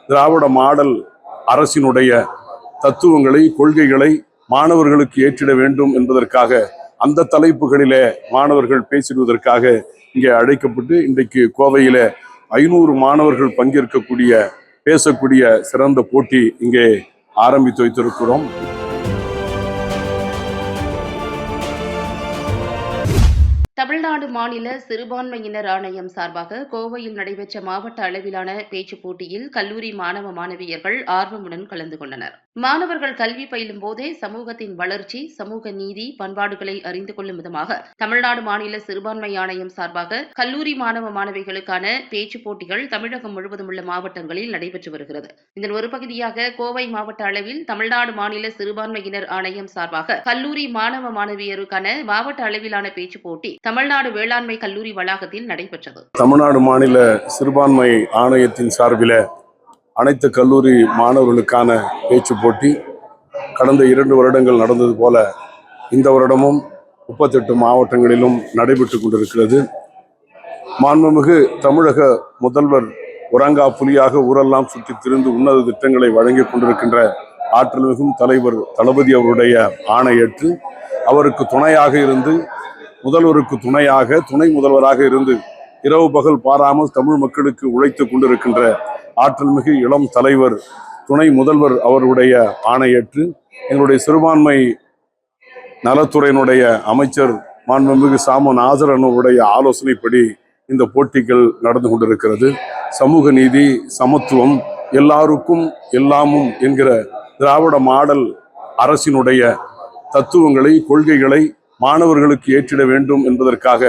திராவிட model அரசினுடைய தத்துவங்களை, கொள்கைகளை மாணவர்களுக்கு ஏற்றிட வேண்டும் என்பதற்காக அந்த தலைப்புகளிலே மாணவர்கள் பேசிடுவதற்காக இங்கே அழைக்கப்பட்டு இன்றைக்கு கோவையில 500 மாணவர்கள் பங்கேற்கக்கூடிய பேசக்கூடிய சிறந்த போட்டி இங்கே ஆரம்பித்து வைத்திருக்கிறோம். தமிழ்நாடு மாநில சிறுபான்மையினர் ஆணையம் சார்பாக கோவையில் நடைபெற்ற மாவட்ட அளவிலான பேச்சுப் போட்டியில் கல்லூரி மாணவ மாணவியர்கள் ஆர்வமுடன் கலந்து கொண்டனர். மாணவர்கள் கல்வி பயிலும் போதே சமூகத்தின் வளர்ச்சி, சமூக நீதி, பண்பாடுகளை அறிந்து கொள்ளும் விதமாக தமிழ்நாடு மாநில சிறுபான்மை ஆணையம் சார்பாக கல்லூரி மாணவ மாணவிகளுக்கான பேச்சுப் போட்டிகள் தமிழகம் முழுவதும் உள்ள மாவட்டங்களில் நடைபெற்று வருகிறது. இதன் ஒரு பகுதியாக கோவை மாவட்ட அளவில் தமிழ்நாடு மாநில சிறுபான்மையினர் ஆணையம் சார்பாக கல்லூரி மாணவ மாணவியருக்கான மாவட்ட அளவிலான பேச்சுப் போட்டி தமிழ்நாடு வேளாண்மை கல்லூரி வளாகத்தில் நடைபெற்றது. தமிழ்நாடு மாநில சிறுபான்மை ஆணையத்தின் சார்பில் அனைத்து கல்லூரி மாணவர்களுக்கான பேச்சு போட்டி கடந்த 2 வருடங்கள் நடந்தது போல இந்த வருடமும் 38 மாவட்டங்களிலும் நடைபெற்றுக் கொண்டிருக்கிறது. மாண்புமிகு தமிழக முதல்வர் உறங்கா புலியாக ஊரெல்லாம் சுற்றி திரிந்து உன்னத திட்டங்களை வழங்கிக் கொண்டிருக்கின்ற ஆற்றல் மிகும் தலைவர் தளபதி அவருடைய ஆணையேற்று அவருக்கு துணையாக இருந்து, முதல்வருக்கு துணையாக, துணை முதல்வராக இருந்து இரவு பகல் பாராமல் தமிழ் மக்களுக்கு உழைத்துக் கொண்டிருக்கின்ற ஆற்றல் மிகு இளம் தலைவர் துணை முதல்வர் அவருடைய ஆணையேற்று எங்களுடைய சிறுபான்மை நலத்துறையினுடைய அமைச்சர் மாண்புமிகு சாமு நாசரனுடைய ஆலோசனைப்படி இந்த போட்டிகள் நடந்து கொண்டிருக்கிறது. சமூக நீதி, சமத்துவம், எல்லாருக்கும் எல்லாமும் என்கிற திராவிட மாடல் அரசினுடைய தத்துவங்களை, கொள்கைகளை மாணவர்களுக்கு ஏற்றிட வேண்டும் என்பதற்காக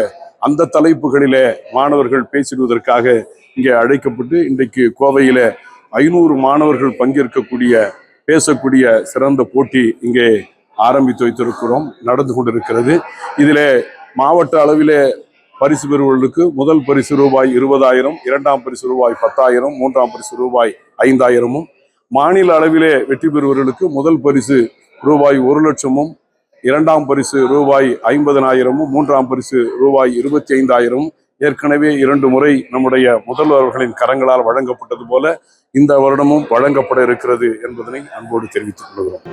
அந்த தலைப்புகளிலே மாணவர்கள் பேசிடுவதற்காக இங்கே அழைக்கப்பட்டு இன்றைக்கு கோவையில 500 மாணவர்கள் பங்கேற்கக்கூடிய பேசக்கூடிய சிறந்த போட்டி இங்கே ஆரம்பித்து வைத்திருக்கிறோம், நடந்து கொண்டிருக்கிறது. இதிலே மாவட்ட அளவிலே பரிசு பெறுவர்களுக்கு முதல் பரிசு ரூபாய் 20,000, 2ஆம் பரிசு ரூபாய் 10,000, 3ஆம் பரிசு ரூபாய் 5,000, மாநில அளவிலே வெற்றி பெறுவர்களுக்கு முதல் பரிசு ரூபாய் 1,00,000, 2ஆம் பரிசு ரூபாய் 50,000, 3ஆம் பரிசு ரூபாய் 25,000 ஏற்கனவே 2 முறை நம்முடைய முதல்வர்களின் கரங்களால் வழங்கப்பட்டது போல இந்த வருடமும் வழங்கப்பட இருக்கிறது என்பதனை அன்போடு தெரிவித்துக் கொள்கிறோம்.